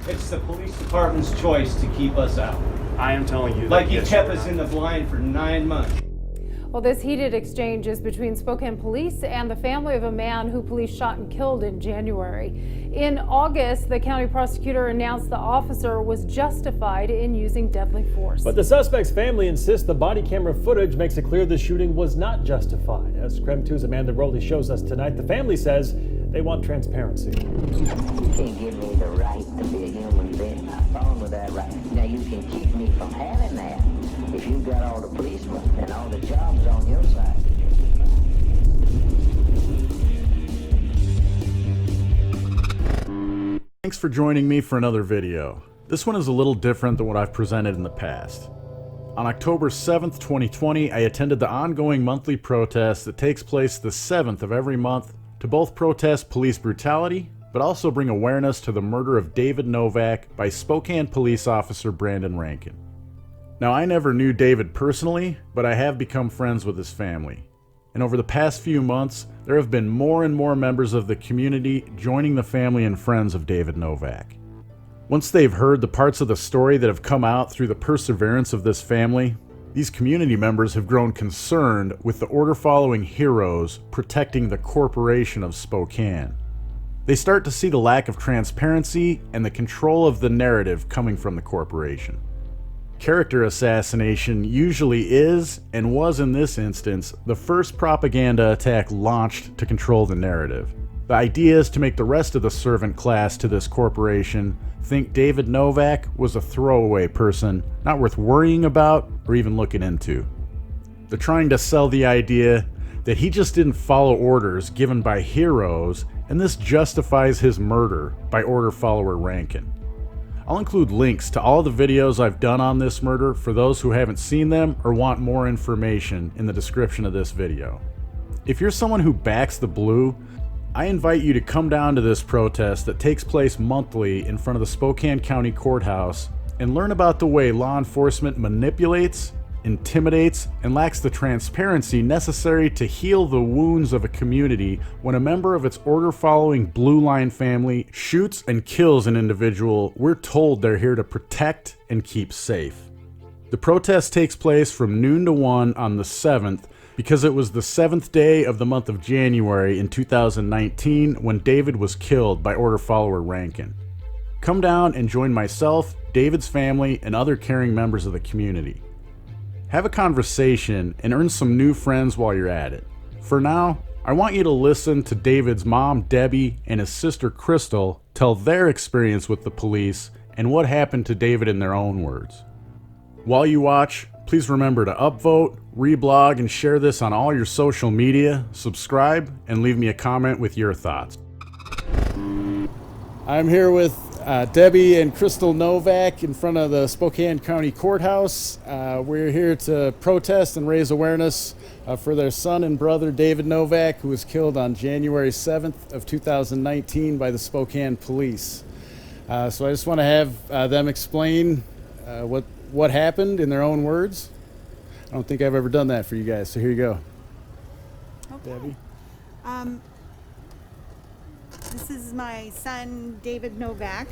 It's the police department's choice to keep us out. I am telling you that. Like he kept us in the blind for 9 months. Well, this heated exchange is between Spokane police and the family of a man who police shot and killed in January. In August, the county prosecutor announced the officer was justified in using deadly force. But the suspect's family insists the body camera footage makes it clear the shooting was not justified. As KREM 2's Amanda Rowley shows us tonight, the family says they want transparency. You can't give me the right to be a human being. I'm fine with that right. Now you can keep me from having that if you've got all the policemen and all the jobs on your side. Thanks for joining me for another video. This one is a little different than what I've presented in the past. On October 7th, 2020, I attended the ongoing monthly protest that takes place the 7th of every month to both protest police brutality, but also bring awareness to the murder of David Novak by Spokane police officer Brandon Rankin. Now, I never knew David personally, but I have become friends with his family. And over the past few months, there have been more and more members of the community joining the family and friends of David Novak. Once they've heard the parts of the story that have come out through the perseverance of this family, these community members have grown concerned with the order-following heroes protecting the corporation of Spokane. They start to see the lack of transparency and the control of the narrative coming from the corporation. Character assassination usually is, and was in this instance, the first propaganda attack launched to control the narrative. The idea is to make the rest of the servant class to this corporation think David Novak was a throwaway person, not worth worrying about or even looking into. They're trying to sell the idea that he just didn't follow orders given by heroes, and this justifies his murder by order follower Rankin. I'll include links to all the videos I've done on this murder for those who haven't seen them or want more information in the description of this video. If you're someone who backs the blue, I invite you to come down to this protest that takes place monthly in front of the Spokane County Courthouse and learn about the way law enforcement manipulates, intimidates, and lacks the transparency necessary to heal the wounds of a community when a member of its order-following Blue Line family shoots and kills an individual we're told they're here to protect and keep safe. The protest takes place from noon to 1 on the 7th because it was the 7th day of the month of January in 2019 when David was killed by order follower Rankin. Come down and join myself, David's family, and other caring members of the community. Have a conversation and earn some new friends while you're at it. For now, I want you to listen to David's mom, Debbie, and his sister, Crystal, tell their experience with the police and what happened to David in their own words. While you watch, please remember to upvote, reblog, and share this on all your social media, subscribe, and leave me a comment with your thoughts. I'm here with Debbie and Crystal Novak in front of the Spokane County Courthouse. We're here to protest and raise awareness for their son and brother David Novak, who was killed on January 7th of 2019 by the Spokane police. So I just want to have them explain what happened in their own words. I don't think I've ever done that for you guys, so here you go. Okay. Debbie. This is my son, David Novak.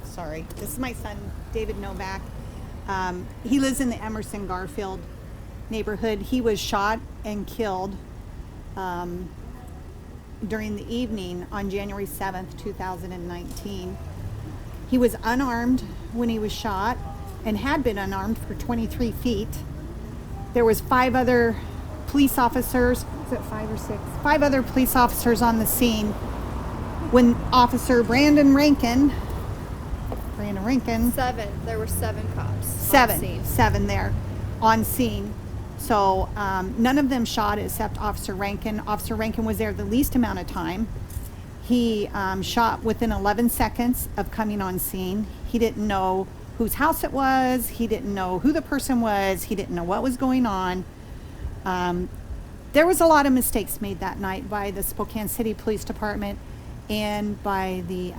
Sorry, this is my son, David Novak. He lives in the Emerson Garfield neighborhood. He was shot and killed during the evening on January 7th, 2019. He was unarmed when he was shot and had been unarmed for 23 feet. There was 5 other police officers, is it 5 or 6? 5 other police officers on the scene when Officer Brandon Rankin. 7. There were 7 cops. On scene. 7 there on scene. So none of them shot except Officer Rankin. Officer Rankin was there the least amount of time. He shot within 11 seconds of coming on scene. He didn't know whose house it was. He didn't know who the person was. He didn't know what was going on. There was a lot of mistakes made that night by the Spokane City Police Department and by the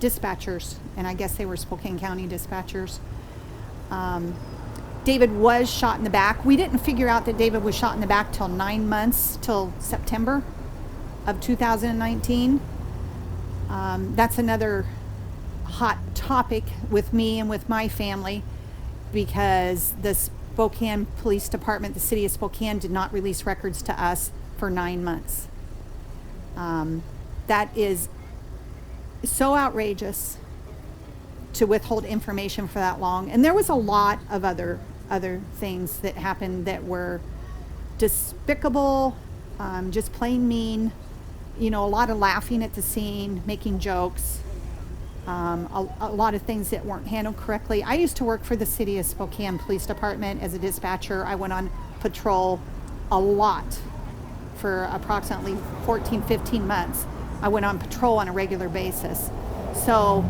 dispatchers, and I guess they were Spokane County dispatchers. David was shot in the back. We didn't figure out that David was shot in the back till 9 months, till September of 2019. That's another hot topic with me and with my family because the Spokane Police Department, the city of Spokane, did not release records to us for 9 months. That is so outrageous to withhold information for that long. And there was a lot of other things that happened that were despicable, just plain mean. You know, a lot of laughing at the scene, making jokes, a lot of things that weren't handled correctly. I used to work for the city of Spokane Police Department as a dispatcher. I went on patrol a lot for approximately 14, 15 months. I went on patrol on a regular basis. So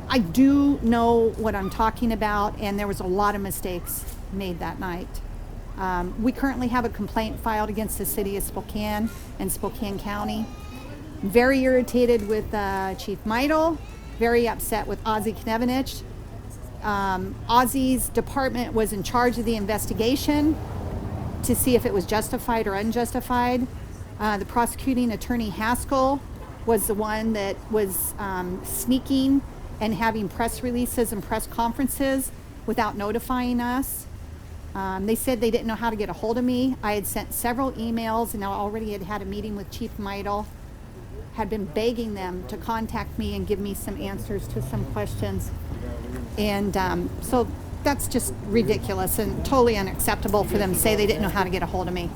I do know what I'm talking about, and there was a lot of mistakes made that night. We currently have a complaint filed against the city of Spokane and Spokane County. Very irritated with Chief Meidel, very upset with Ozzie Knevenich. Ozzie's department was in charge of the investigation to see if it was justified or unjustified. The prosecuting attorney Haskell was the one that was sneaking and having press releases and press conferences without notifying us. They said they didn't know how to get a hold of me. I had sent several emails and I already had a meeting with Chief Meidel, had been begging them to contact me and give me some answers to some questions. And so that's just ridiculous and totally unacceptable for them to say they didn't know how to get a hold of me.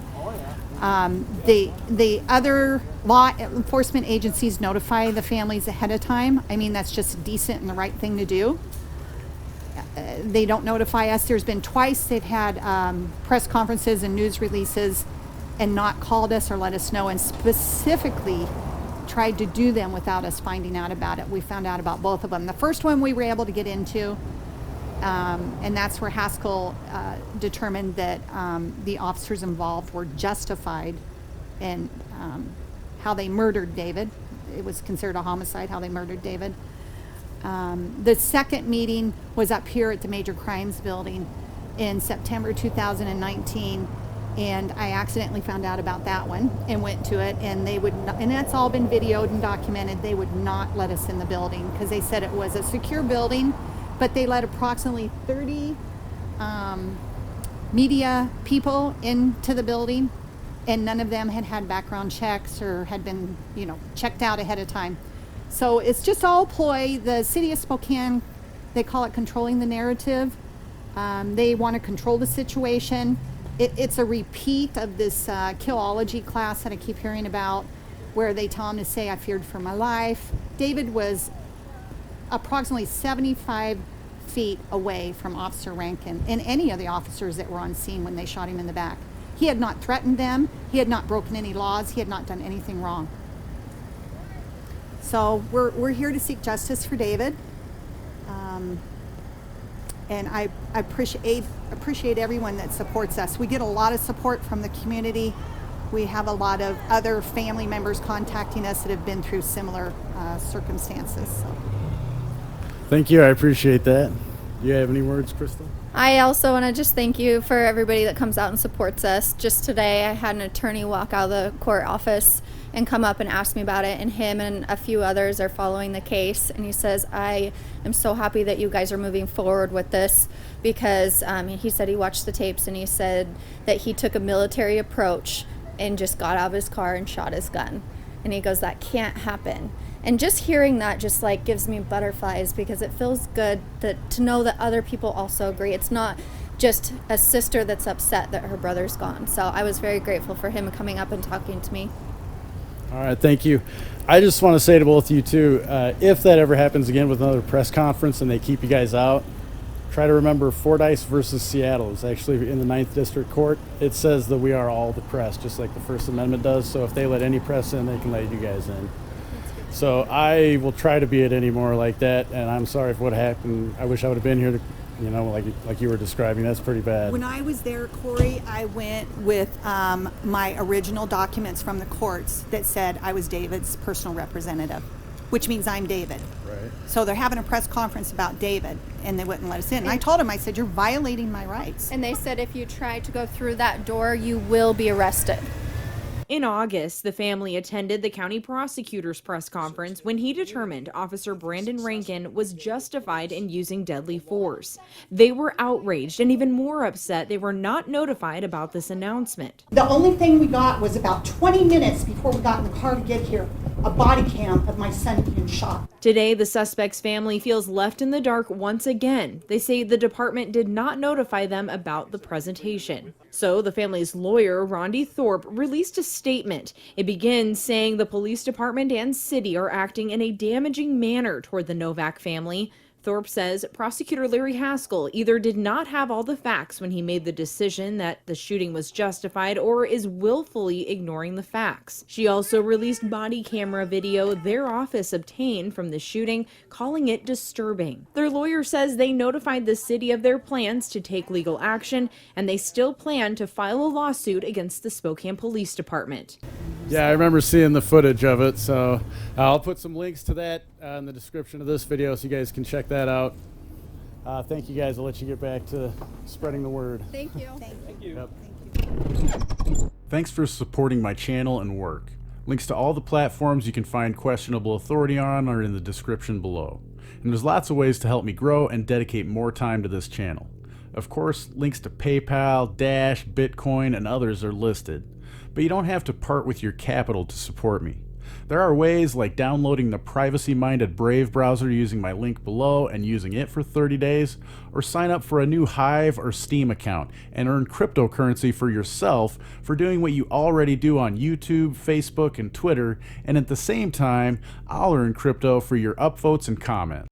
The other law enforcement agencies notify the families ahead of time. I mean, that's just decent and the right thing to do. They don't notify us. There's been twice they've had press conferences and news releases and not called us or let us know, and specifically tried to do them without us finding out about it. We found out about both of them. The first one we were able to get into, and that's where Haskell determined that the officers involved were justified in how they murdered David. It was considered a homicide, how they murdered David. The second meeting was up here at the Major Crimes Building in September 2019, and I accidentally found out about that one and went to it, and they would not, and that's all been videoed and documented. They would not let us in the building because they said it was a secure building, but they let approximately 30 media people into the building, and none of them had background checks or had been, checked out ahead of time. So it's just all ploy. The city of Spokane, they call it controlling the narrative. They want to control the situation. It's a repeat of this killology class that I keep hearing about, where they tell him to say, "I feared for my life." David was approximately 75 feet away from Officer Rankin and any of the officers that were on scene when they shot him in the back. He had not threatened them. He had not broken any laws. He had not done anything wrong. So we're here to seek justice for David, and I appreciate everyone that supports us. We get a lot of support from the community. We have a lot of other family members contacting us that have been through similar circumstances. So. Thank you. I appreciate that. Do you have any words, Crystal? I also want to just thank you for everybody that comes out and supports us. Just today I had an attorney walk out of the court office and come up and ask me about it, and him and a few others are following the case, and he says, "I am so happy that you guys are moving forward with this," because he said he watched the tapes and he said that he took a military approach and just got out of his car and shot his gun, and he goes, "That can't happen." And just hearing that just like gives me butterflies, because it feels good to know that other people also agree. It's not just a sister that's upset that her brother's gone. So I was very grateful for him coming up and talking to me. All right, thank you. I just want to say to both of you too, if that ever happens again with another press conference and they keep you guys out, try to remember Fordyce versus Seattle. It's actually in the 9th District Court. It says that we are all the press, just like the First Amendment does. So if they let any press in, they can let you guys in. So I will try to be at any more like that, and I'm sorry for what happened. I wish I would have been here to, like you were describing. That's pretty bad. When I was there, Corey, I went with my original documents from the courts that said I was David's personal representative, which means I'm David. Right. So they're having a press conference about David, and they wouldn't let us in. And I told him, I said, "You're violating my rights." And they said if you try to go through that door, you will be arrested. In August, the family attended the county prosecutor's press conference when he determined Officer Brandon Rankin was justified in using deadly force. They were outraged and even more upset they were not notified about this announcement. The only thing we got was about 20 minutes before we got in the car to get here, a body cam of my son being shot. Today, the suspect's family feels left in the dark once again. They say the department did not notify them about the presentation. So the family's lawyer, Rondi Thorpe, released a statement. It begins saying the police department and city are acting in a damaging manner toward the Novak family. Thorpe says prosecutor Larry Haskell either did not have all the facts when he made the decision that the shooting was justified or is willfully ignoring the facts. She also released body camera video their office obtained from the shooting, calling it disturbing. Their lawyer says they notified the city of their plans to take legal action, and they still plan to file a lawsuit against the Spokane Police Department. Yeah, I remember seeing the footage of it, so I'll put some links to that in the description of this video so you guys can check that out. Thank you guys. I'll let you get back to spreading the word. Thank you. Thank you. Yep. Thanks for supporting my channel and work. Links to all the platforms you can find questionable authority on are in the description below. And there's lots of ways to help me grow and dedicate more time to this channel. Of course, links to PayPal, Dash, Bitcoin, and others are listed. But you don't have to part with your capital to support me. There are ways like downloading the privacy-minded Brave browser using my link below and using it for 30 days, or sign up for a new Hive or Steam account and earn cryptocurrency for yourself for doing what you already do on YouTube, Facebook, and Twitter, and at the same time, I'll earn crypto for your upvotes and comments.